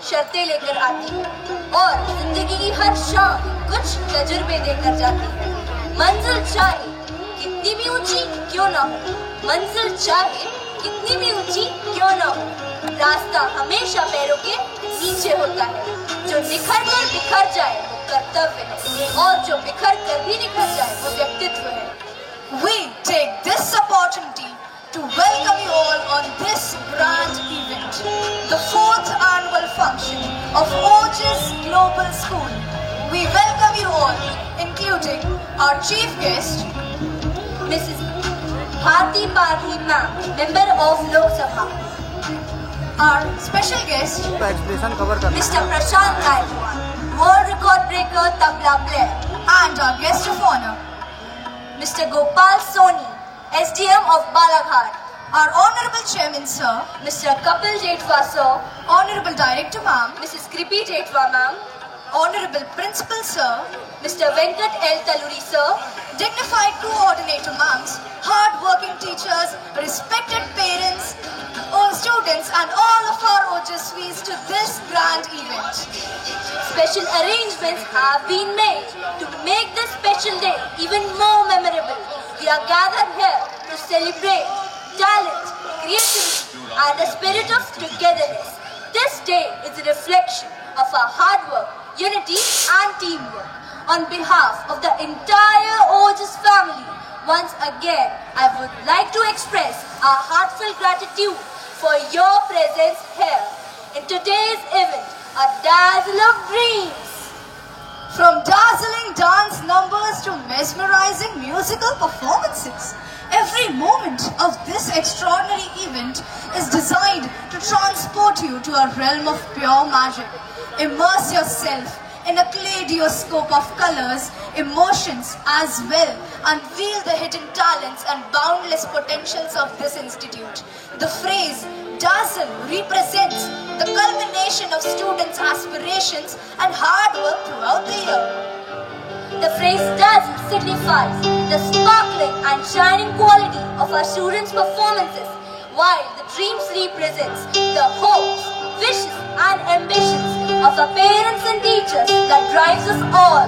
शर्तें लेकर आती है और जिंदगी की हर शाम कुछ तजुर्बे देकर जाती है। मंजिल चाहे कितनी भी ऊंची क्यों ना हो, मंजिल चाहे कितनी भी ऊंची क्यों ना हो, रास्ता हमेशा पैरों के नीचे होता है। जो निखर कर बिखर जाए वो कर्तव्य है और जो बिखर कर भी निखर जाए वो व्यक्तित्व है। We take this opportunity to welcome you all on this grand event, the 4th annual function of Ojas Global School. We welcome you all, including our chief guest, Mrs. Bharti Pathi Ma'am, member of Lok Sabha. our special guest, Mr. Prashant Gaikwad, world record breaker tabla player, and our guest of honor, Mr. Gopal Soni, SDM of Balaghat, our Honorable Chairman Sir, Mr. Kapil Jetwa Sir, Honorable Director Ma'am, Mrs. Kripi Jetwa Ma'am, Honorable Principal Sir, Mr. Venkat L. Taluri Sir, dignified coordinator ma'ams, hard-working teachers, respected parents, all students and all of our Ojaswis to this grand event. Special arrangements have been made to make this special day even more memorable. We are gathered here to celebrate talent, creativity and the spirit of togetherness. This day is a reflection of our hard work, unity and teamwork. On behalf of the entire Ojas family, once again I would like to express our heartfelt gratitude for your presence here in today's event, a dazzle of dreams. From dazzling dance numbers to mesmerizing musical performances, every moment of this extraordinary event is designed to transport you to a realm of pure magic. Immerse yourself in a kaleidoscope of colors, emotions as well, unveil the hidden talents and boundless potentials of this institute. The phrase dazzle represents the culmination of students' aspirations and hard work throughout the year. The phrase dazzle signifies the sparkling and shining quality of our students' performances, while the dreams represents the hopes, wishes and ambitions of our parents and teachers that drives us all.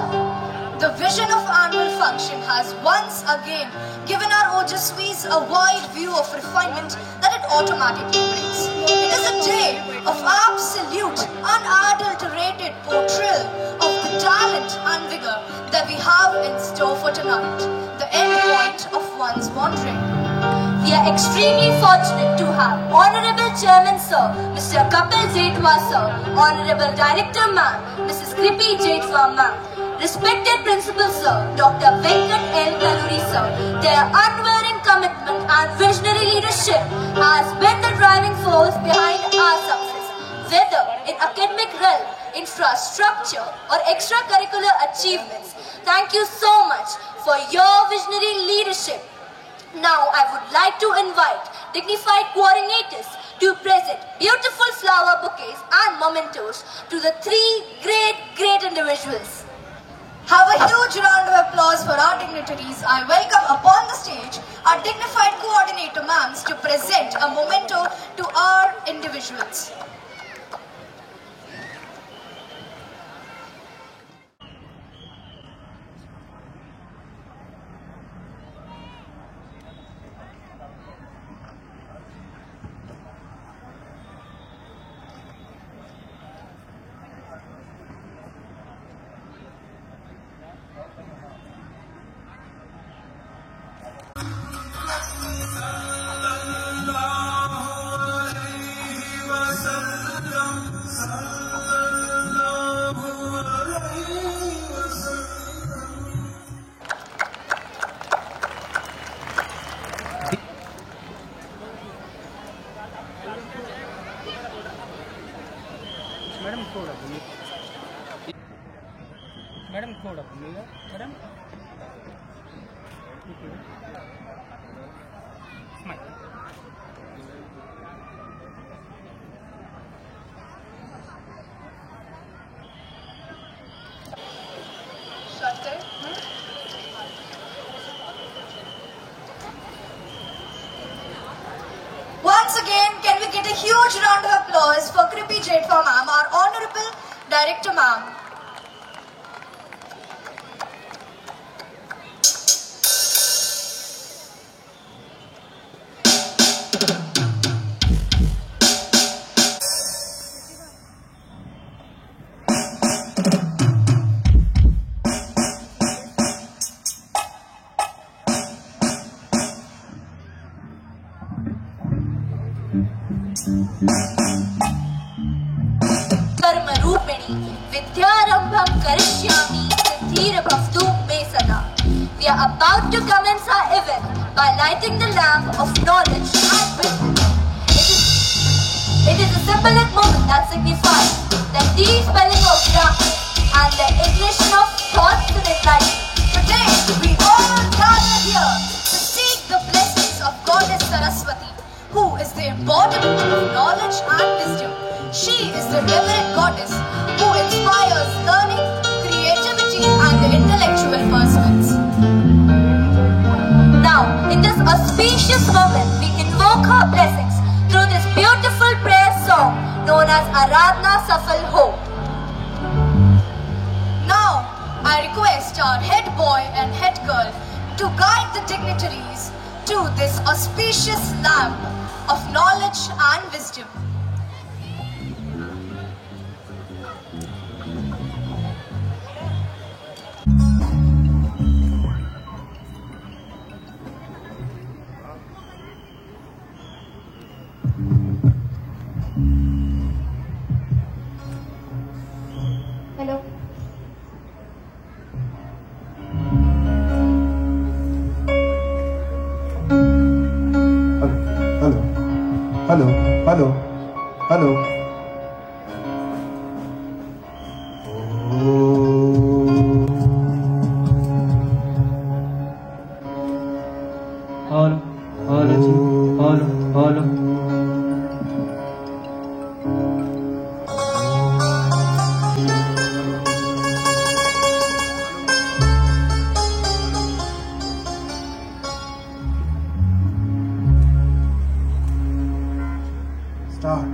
The vision of annual function has once again given our Ojaswis a wide view of refinement that it automatically brings. It is a day of absolute, unadulterated portrayal of the talent and vigor that we have in store for tonight, the end point of one's wandering. We are extremely fortunate to have Honorable Chairman Sir, Mr. Kapil Jetwa Sir, Honorable Director Ma'am, Mrs. Kripi Jetwa Ma'am, respected Principal Sir, Dr. Venkat L. Taluri Sir. Their unwavering commitment and visionary leadership has been the driving force behind our success. Whether in academic realm, infrastructure or extracurricular achievements, thank you so much for your visionary leadership. Now I would like to invite dignified coordinators to present beautiful flower bouquets and mementos to the three great individuals. Have a huge round of applause for our dignitaries. I welcome upon the stage our dignified coordinator ma'ams to present a memento to our individuals. Madam थोड़ा बोलिएगा madam Once again, can we get a huge round of applause applause for Krippy Jethwa ma'am, our Honorable Director ma'am. कर्मरूपिणी विद्यारंभम करिष्यामि सिद्धिर्भवतु मे सदा. We are about to commence our event by lighting the lamp of knowledge and wisdom. It is a symbolic moment that signifies the de-spelling of darkness and the ignition of thoughts and enlightenment. Today, we all gather here to seek the blessings of Goddess Saraswati, who is the embodiment of knowledge and wisdom. She is the reverend goddess who inspires learning, creativity, and the intellectual pursuits. Now, in this auspicious moment, we invoke her blessings through this beautiful prayer song known as Aradhna Safal Ho. Now, I request our head boy and head girl to guide the dignitaries to this auspicious lamp of knowledge and wisdom. Hello. Hello. Start.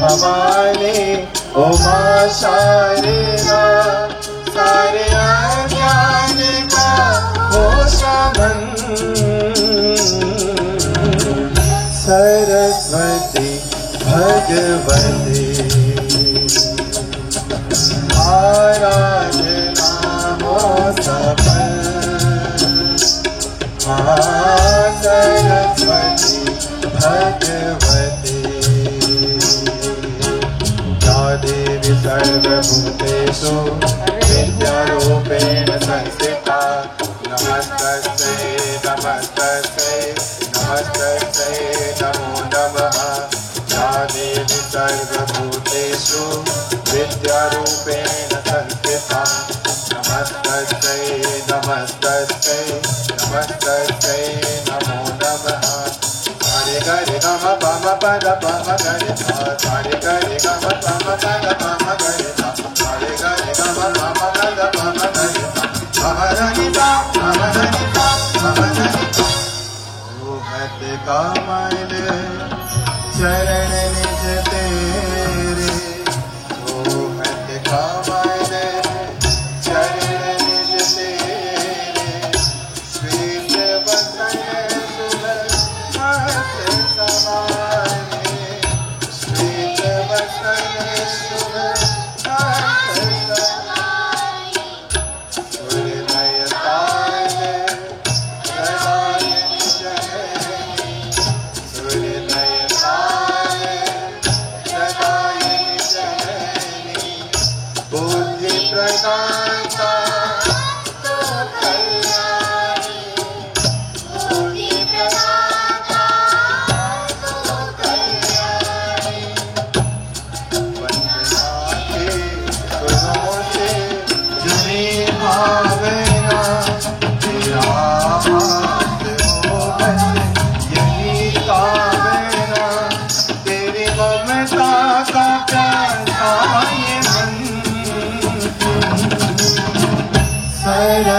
Bhavani Uma Sharda सारे अज्ञान का हो शमन सरस्वती भगवती आराधना हो सफल सरस्वती भगवती देवी सर्वभूतेषु विद्यारूपेण संस्थिता नमस्तस्यै नमस्तस्यै नमस्तस्यै नमो नमः या देवी सर्वभूतेषु विद्यारूपेण संस्थिता नमस्तस्यै नमस्तस्यै नमस्तस्यै नमो नमः Hare Hare Gama Pama Pada Pama Gare Sa Hare Hare Gama Pama Pada Pama Gare Sa Hare Hare Gama Pama Pada Pama Gare Sa Maharanita Maharanita Maharanita O Bhakti Kamale Charan Nij Tere O Bhakti Kamale Charan Nij Tere Sweet Vasan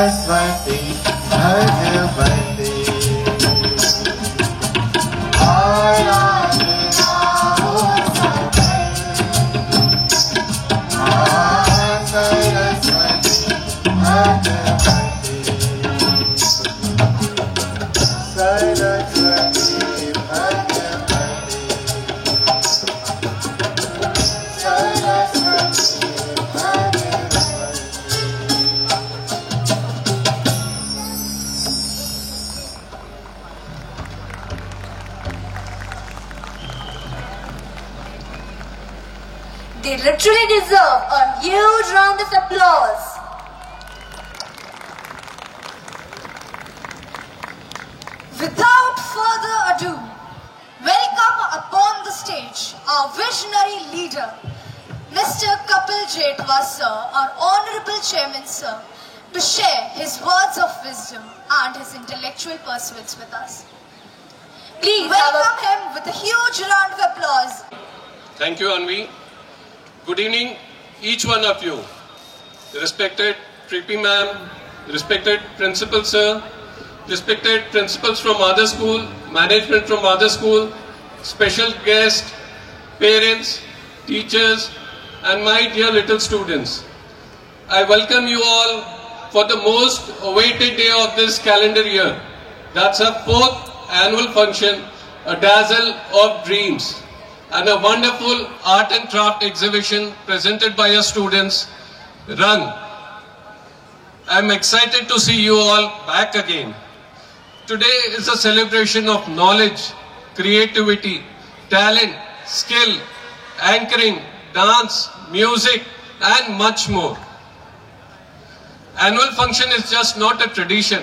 Saraswati Bhagwati आराधना हो Saraswati Bhagwati Saraswati They literally deserve a huge round of applause. Without further ado, welcome upon the stage our visionary leader, Mr. Kapil Jetwa sir, our Honorable Chairman sir, to share his words of wisdom and his intellectual pursuits with us. Please Welcome him with a huge round of applause. Thank you, Anvi. Good evening, each one of you. Respected Kripi ma'am, respected principal sir, respected principals from other school, management from other school, special guests, parents, teachers, and my dear little students. I welcome you all for the most awaited day of this calendar year. That's our 4th annual function, a dazzle of dreams, and a wonderful art and craft exhibition presented by our students, Rang. I'm excited to see you all back again. Today is a celebration of knowledge, creativity, talent, skill, anchoring, dance, music, and much more. Annual function is just not a tradition.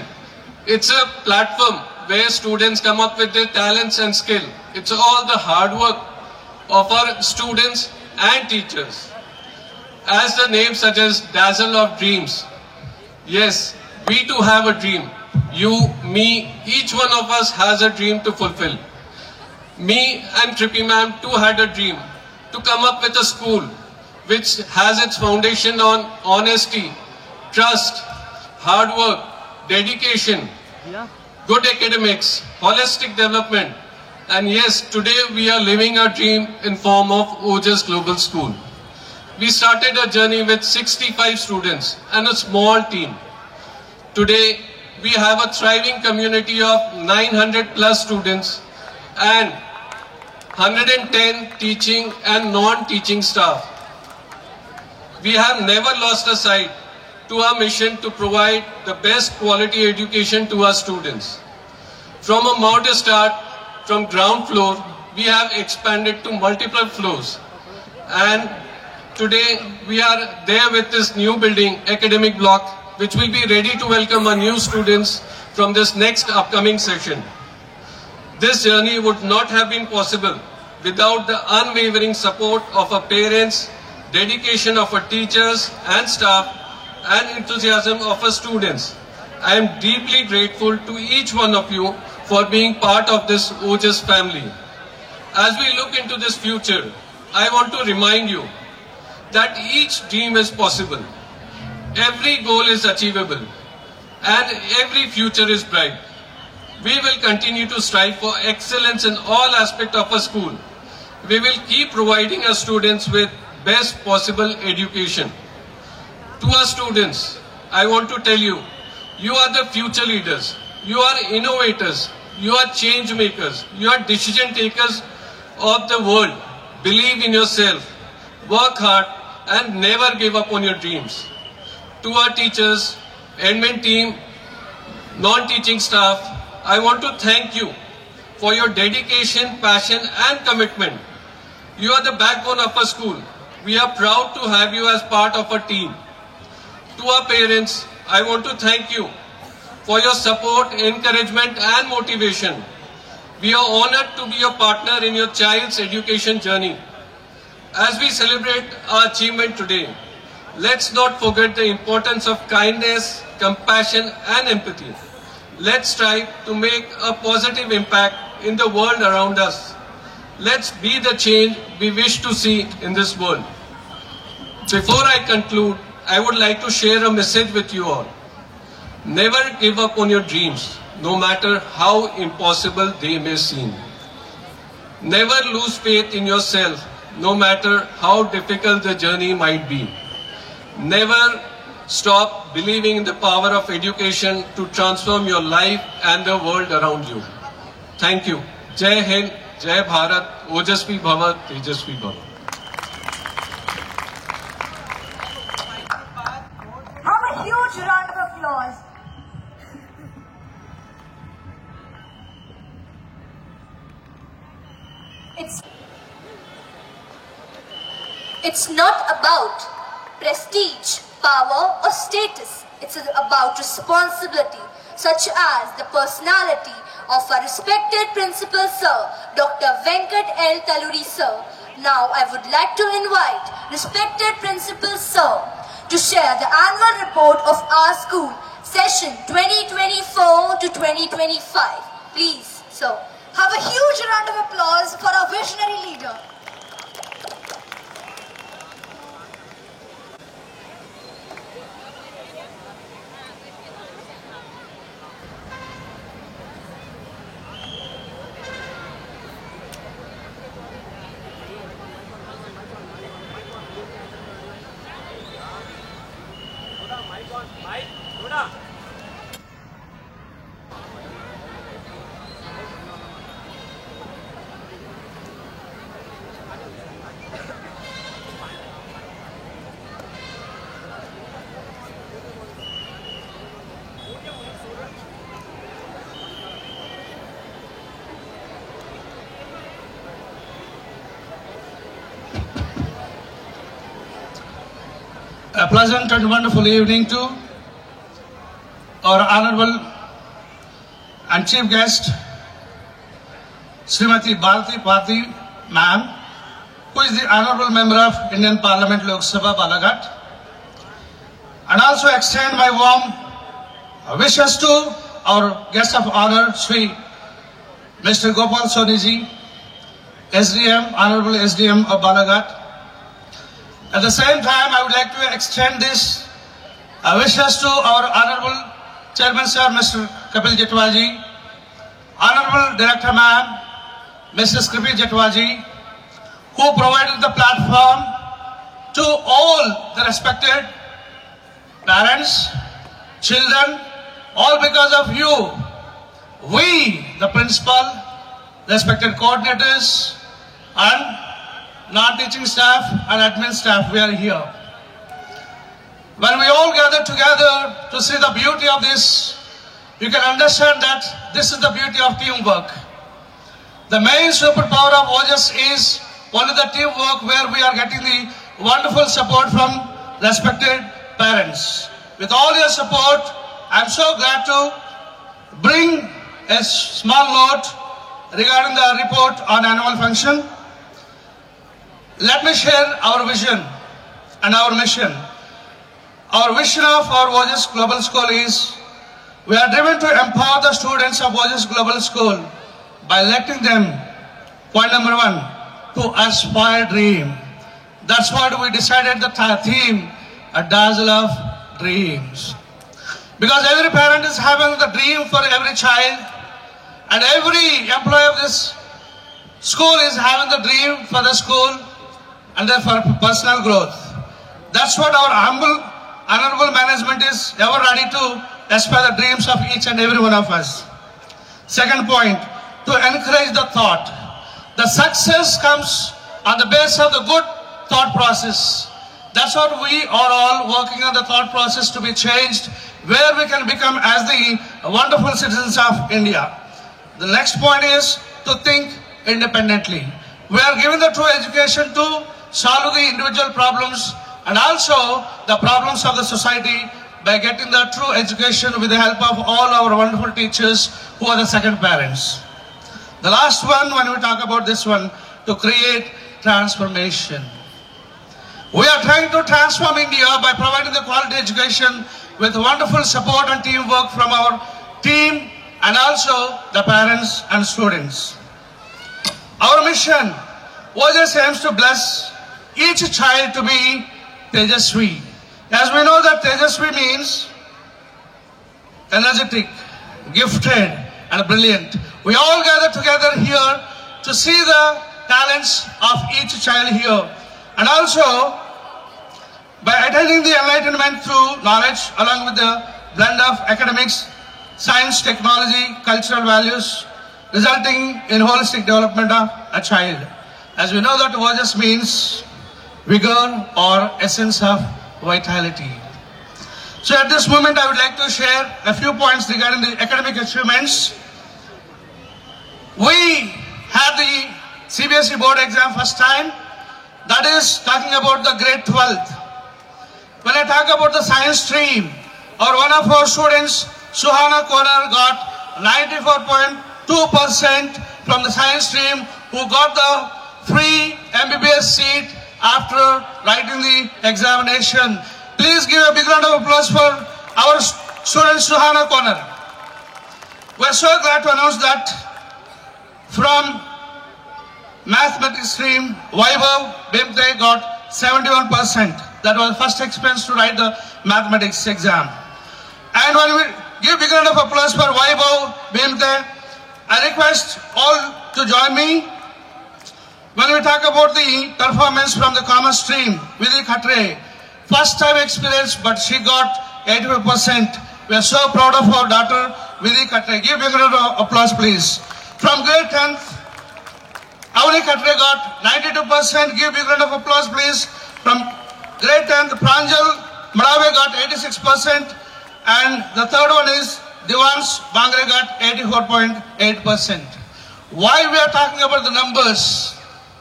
It's a platform where students come up with their talents and skill. It's all the hard work of our students and teachers. As the name suggests, dazzle of dreams. Yes, we too have a dream. You, me, each one of us has a dream to fulfill. Me and Kripi ma'am too had a dream to come up with a school which has its foundation on honesty, trust, hard work, dedication, good academics, holistic development, and yes, today we are living our dream in form of Ojas Global School. We started our journey with 65 students and a small team. Today, we have a thriving community of 900 plus students and 110 teaching and non-teaching staff. We have never lost a sight to our mission to provide the best quality education to our students. From a modest start, from ground floor, we have expanded to multiple floors. And today, we are there with this new building, academic block, which will be ready to welcome our new students from this next upcoming session. This journey would not have been possible without the unwavering support of our parents, dedication of our teachers and staff, and enthusiasm of our students. I am deeply grateful to each one of you for being part of this Ojas family. As we look into this future, I want to remind you that each dream is possible. Every goal is achievable and every future is bright. We will continue to strive for excellence in all aspects of our school. We will keep providing our students with best possible education. To our students, I want to tell you, you are the future leaders. You are innovators. You are change makers. You are decision takers of the world. Believe in yourself. Work hard and never give up on your dreams. To our teachers, admin team, non-teaching staff, I want to thank you for your dedication, passion and commitment. You are the backbone of our school. We are proud to have you as part of our team. To our parents, I want to thank you for your support, encouragement and motivation. We are honored to be your partner in your child's education journey. As we celebrate our achievement today, let's not forget the importance of kindness, compassion and empathy. Let's strive to make a positive impact in the world around us. Let's be the change we wish to see in this world. Before I conclude, I would like to share a message with you all. Never give up on your dreams, no matter how impossible they may seem. Never lose faith in yourself, no matter how difficult the journey might be. Never stop believing in the power of education to transform your life and the world around you. Thank you. Jai Hind, Jai Bharat, Ojasvi Bhava, Tejasvi Bhava. Have a huge round of applause. It's not about prestige, power or status. It's about responsibility, such as the personality of our respected principal sir, Dr. Venkat L. Taluri sir. Now I would like to invite respected principal sir to share the annual report of our school, session 2024 to 2025. Please, sir. Have a huge round of applause for our visionary leader. A pleasant and wonderful evening to our honorable and chief guest, Srimati Bharati Pati ma'am, who is the honorable member of Indian Parliament Lok Sabha Balaghat, and also extend my warm wishes to our guest of honor, Sri Mr. Gopal Soniji, SDM, Honorable SDM of Balaghat. At the same time, I would like to extend this wishes to our Honorable Chairman Sir, Mr. Kapil Jatwaji, Honorable Director Ma'am, Mrs. Kripi Jatwaji, who provided the platform to all the respected parents, children, all because of you. We, the principal, respected coordinators, and non-teaching staff and admin staff, we are here. When we all gather together to see the beauty of this, you can understand that this is the beauty of teamwork. The main superpower of OJS is only the teamwork, where we are getting the wonderful support from respected parents. With all your support, I'm so glad to bring a small note regarding the report on annual function. Let me share our vision and our mission. Our vision of our OJS Global School is, we are driven to empower the students of OJS Global School by letting them, point number one, to aspire dream. That's what we decided the theme, a dazzle of dreams. Because every parent is having the dream for every child, and every employee of this school is having the dream for the school and then for personal growth. That's what our humble, honorable management is ever ready to aspire the dreams of each and every one of us. Second point, to encourage the thought. The success comes on the basis of the good thought process. That's what we are all working on, the thought process to be changed, where we can become as the wonderful citizens of India. The next point is to think independently. We are given the true education to solve the individual problems and also the problems of the society by getting the true education with the help of all our wonderful teachers who are the second parents. The last one, when we talk about this one, to create transformation. We are trying to transform India by providing the quality education with wonderful support and teamwork from our team and also the parents and students. Our mission, OJS aims to bless each child to be Tejasvi. As we know that Tejasvi means energetic, gifted, and brilliant. We all gather together here to see the talents of each child here. And also, by attaining the enlightenment through knowledge, along with the blend of academics, science, technology, cultural values, resulting in holistic development of a child. As we know that Ojas means vigor or essence of vitality. So at this moment I would like to share a few points regarding the academic achievements. We had the CBSE board exam first time, that is talking about the grade 12th. When I talk about the science stream, one of our students, Suhana Konar, got 94.2% from the science stream, who got the free MBBS seat after writing the examination. Please give a big round of applause for our student Suhana Konar. We are so glad to announce that from mathematics stream, Vaibhav Bimte got 71%. That was first experience to write the mathematics exam. And when we give big round of applause for Vaibhav Bimte, I request all to join me when we talk about the performance from the commerce stream, Vidhi Khatre. First time experience, but she got 85%. We are so proud of our daughter, Vidhi Khatre. Give big round of applause, please. From grade 10th, Avani Khatre got 92%. Give big round of applause, please. From grade 10th, Pranjal Madave got 86%. And the third one is Divans Bangre got 84.8%. Why we are talking about the numbers?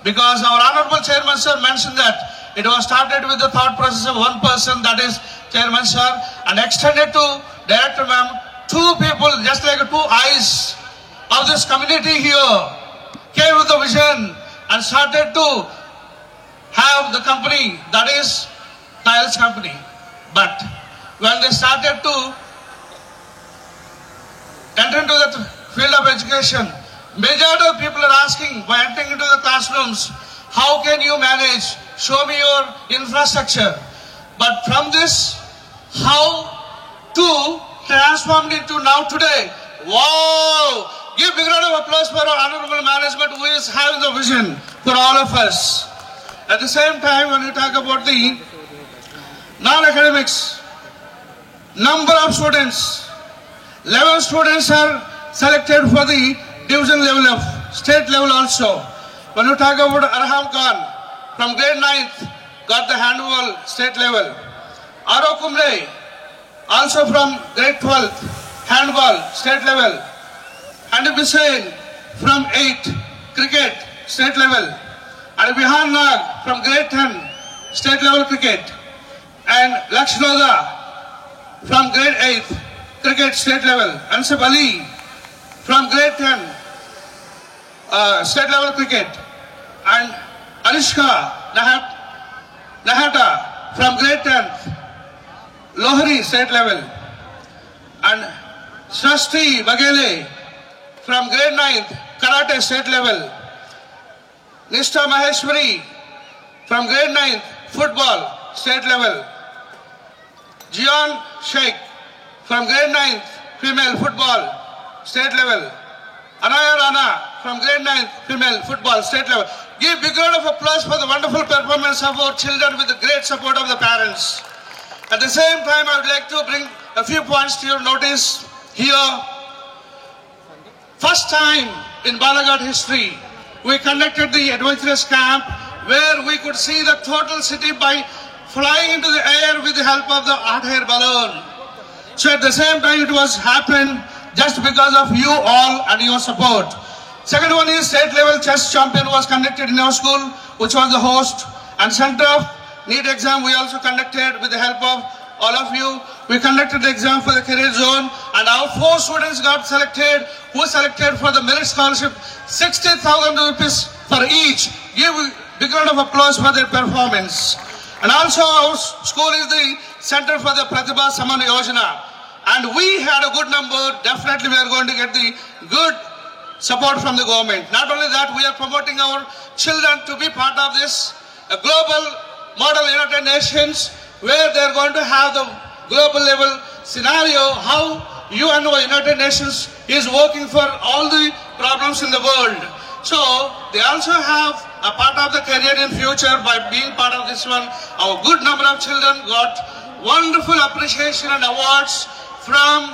Because our Honorable Chairman Sir mentioned that it was started with the thought process of one person, that is Chairman Sir, and extended to Director Ma'am. Two people, just like two eyes of this community here, came with the vision and started to have the company, that is Tiles Company. But when they started to enter into the field of education, majority of people are asking, by entering into the classrooms, how can you manage? Show me your infrastructure. But from this, how to transform it to now today? Wow! Give big round of applause for our honorable management who is having the vision for all of us. At the same time, when we talk about the non-academics, number of students, 11 students are selected for the division level of state level also. When you talk about Arham Khan, from grade 9th, got the handball state level. Aro Kumre, also from grade 12th, handball state level. Handib Hussain, from 8th, cricket state level. And Bihan Nag, from grade 10, state level cricket. And Lakshnoda, from grade 8th, cricket state level. Ansab Ali, from grade 10, state level cricket. And Alishka Nahata, from grade 10th, Lohri state level. And Srasti Bagele, from grade 9th, karate state level. Nishta Maheshwari, from grade 9th, football state level. Jian Sheikh, from grade 9th, female football state level. Anaya Rana, from grade 9th, female football state level. Give big round of applause for the wonderful performance of our children with the great support of the parents. At the same time, I would like to bring a few points to your notice here. First time in Balaghat history, we conducted the adventurous camp where we could see the total city by flying into the air with the help of the hot air balloon. So at the same time, it was happened just because of you all and your support. Second one is state level chess champion was conducted in our school, which was the host. And center of NEET exam we also conducted with the help of all of you. We conducted the exam for the career zone, and our 4 students got selected, who selected for the merit scholarship, 60,000 rupees for each. Give a big round of applause for their performance. And also our school is the center for the Pratibha Saman Yojana. And we had a good number. Definitely we are going to get the good support from the government. Not only that, we are promoting our children to be part of this global model United Nations, where they are going to have the global level scenario, how UNO, United Nations, is working for all the problems in the world. So they also have a part of the career in future by being part of this one. A good number of children got wonderful appreciation and awards from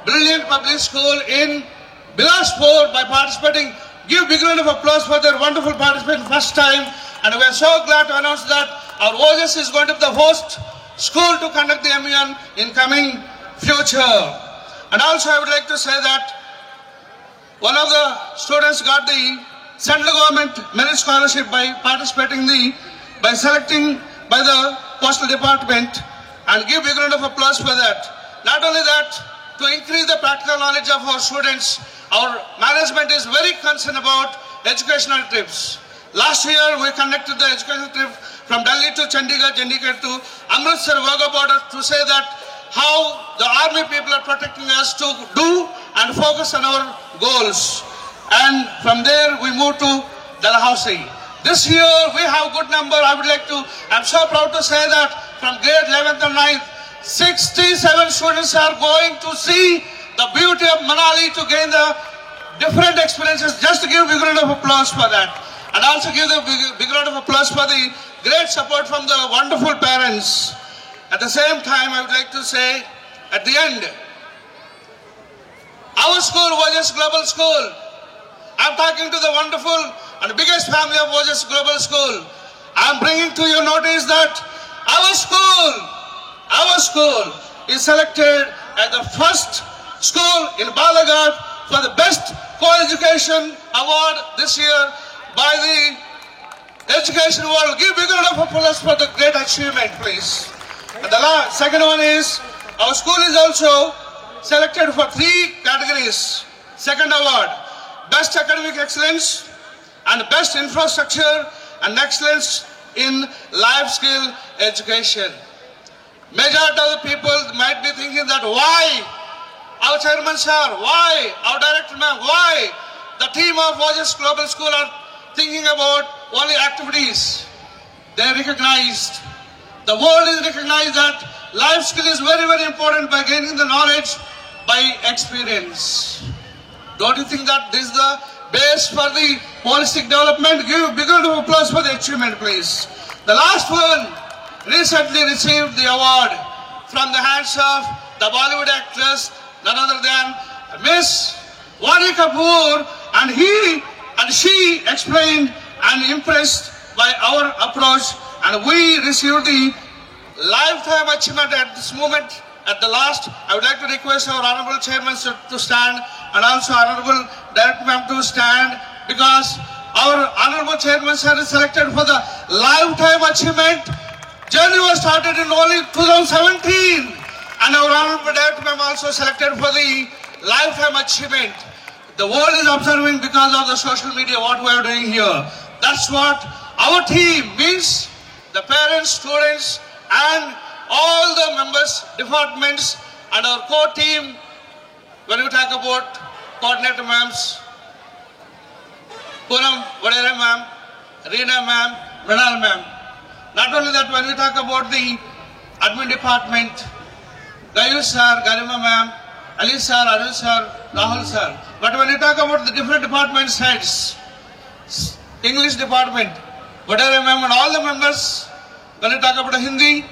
Brilliant Public School in Bilaspur by participating. Give big round of applause for their wonderful participation first time. And we are so glad to announce that our OJS is going to be the host school to conduct the MUN in coming future. And also I would like to say that one of the students got the central government merit scholarship by participating by selecting by the postal department, and give big round of applause for that. Not only that, to increase the practical knowledge of our students, our management is very concerned about educational trips. Last year we conducted the educational trip from Delhi to Chandigarh, Chandigarh to Amritsar Wagah border to say that how the army people are protecting us to do and focus on our goals. And from there we move to Dalhousie. This year we have a good number. I'm so proud to say that from grade 11th and 9th, 67 students are going to see the beauty of Manali to gain the different experiences. Just to give a big round of applause for that. And also give a big round of applause for the great support from the wonderful parents. At the same time, I would like to say, at the end, our school, OJS Global School, I'm talking to the wonderful and biggest family of OJS Global School. I'm bringing to your notice that our school is selected as the first school in Balaghat for the best co-education award this year by the education world. Give big round of applause for the great achievement, please. And the second one is, our school is also selected for 3 categories. Second award, best academic excellence and best infrastructure and excellence in life skill education. Majority of the people might be thinking that why our chairman sir, why our director ma'am, why the team of OJS Global School are thinking about only activities. They recognized, the world is recognized that life skill is very, very important by gaining the knowledge by experience. Don't you think that this is the base for the holistic development? Give a big round of applause for the achievement, please. The last one recently received the award from the hands of the Bollywood actress, none other than Miss Vani Kapoor, and she explained and impressed by our approach, and we received the lifetime achievement at this moment. At the last, I would like to request our honorable chairman to stand, and also honorable director ma'am to stand, because our honorable chairman sir is selected for the lifetime achievement. Journey was started in only 2017, and our honorable director ma'am also selected for the lifetime achievement. The world is observing because of the social media what we are doing here. That's what our team means, the parents, students, and all the members, departments, and our core team. When we talk about coordinator ma'ams, Poonam Vadera ma'am, Reena ma'am, Mrinal ma'am. Not only that, when we talk about the admin department, Gayus sir, Garima ma'am, Ali sir, Arun sir, Rahul sir. But when you talk about the different department heads, English department, Vadera ma'am and all the members, when you talk about Hindi,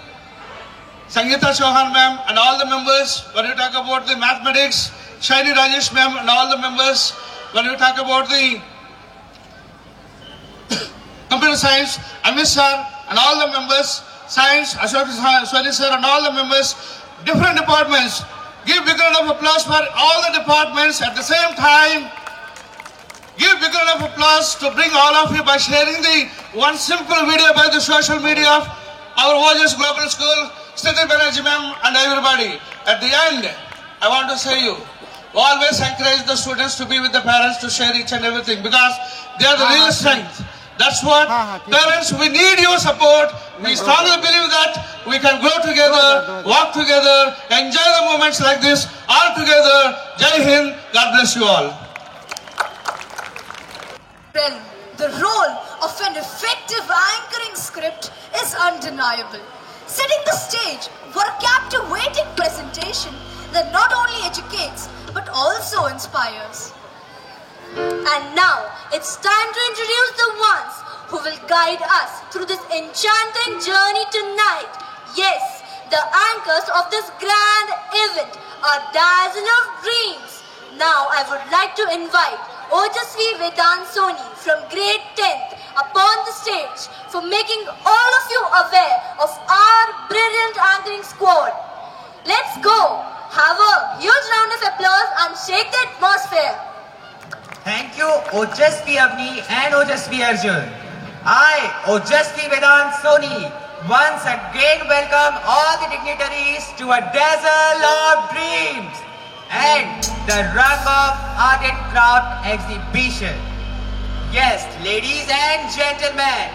Sangeeta Chauhan ma'am and all the members, when you talk about the mathematics, Shaini Rajesh ma'am and all the members, when you talk about the computer science, Amit sir and all the members, science, Ashok Swani sir and all the members, different departments. Give big round of applause for all the departments. At the same time, give big round of applause to bring all of you by sharing the one simple video by the social media of our OJS Global School, Sthiti Banerjee ma'am and everybody. At the end, I want to say you, always encourage the students to be with the parents to share each and everything, because they are the real strength. That's what, parents, we need your support. We strongly believe that we can grow together, walk together, enjoy the moments like this, all together. Jai Hind, God bless you all. The role of an effective anchoring script is undeniable. Setting the stage for a captivating presentation that not only educates but also inspires. And now it's time to introduce the ones who will guide us through this enchanting journey tonight. Yes, the anchors of this grand event are Dazzle of Dreams. Now I would like to invite Ojasvi Vedant Soni from grade 10th upon the stage for making all of you aware of our brilliant anchoring squad. Let's go! Have a huge round of applause and shake the atmosphere. Thank you, Ojasvi Avni and Ojasvi Arjun. I, Ojasvi Vedant Soni, once again welcome all the dignitaries to a Dazzle of Dreams and the Rung of Art and Craft exhibition. Yes, ladies and gentlemen,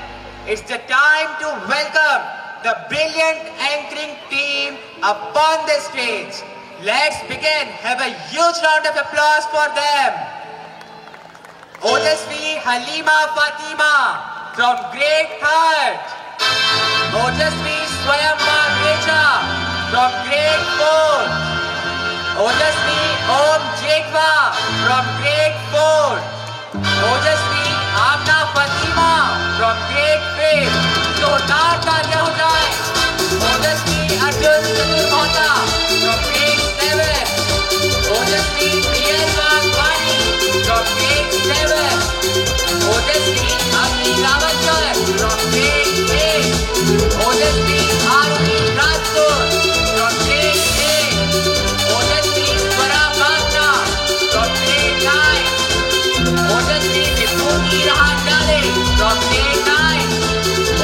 it's the time to welcome the brilliant anchoring team upon the stage. Let's begin. Have a huge round of applause for them. Ojasvi Halima Fatima from grade 3rd. Ojasvi Swayamba Recha from grade 4th. Ojasvi Om Jetwa from grade 4th. Ojasvi Amna Fatima from grade 5th. So taal taaliyan ho jaye. Ojasvi Arjun Chaturmota from grade 7th. Ojasvi Priyasva Vani from grade 7th. Ojasvi Avni Ravachar from grade 8th. Ojasvi Aruni Rajput from grade 8th. Ojasvi Swara Bhagna from grade 9th. Ojasvi Vibhuti Rahandale from grade 9th.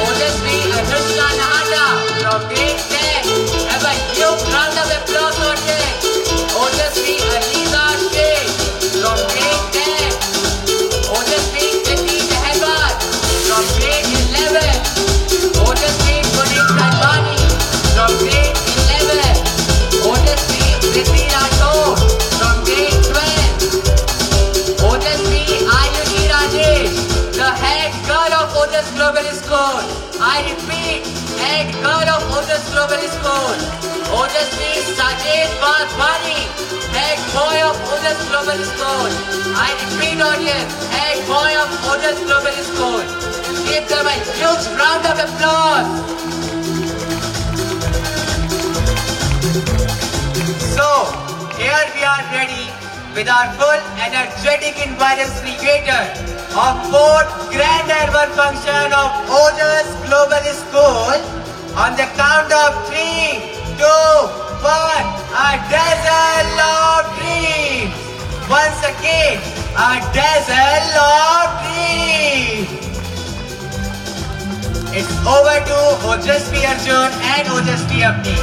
Ojasvi Anushka Nahata from grade 10. Have a huge round of applause for them. Ojasvi Aliza Sheikh from grade 10. Ojasvi Kriti Meherwal from grade 11. Ojasvi Puneet Kanwani from grade 11. Ojasvi Priti Rathore from grade 12. Ojasvi Ayushi Rajesh, the head girl of Ojas Global School. I repeat, head girl of Ojas Global School. Ojasvi Sajesh Vadwani, head boy of Ojas Global School. I repeat audience, head boy of Ojas Global School. Give them a huge round of applause. So, here we are ready with our full energetic environs creator of 4th grand annual function of Ojas Global School. On the count of 3, 2, 1, a Dazzle of Dreams. Once again, a Dazzle of Dreams. It's over to Ojasvi Arjun and Ojasvi Avni.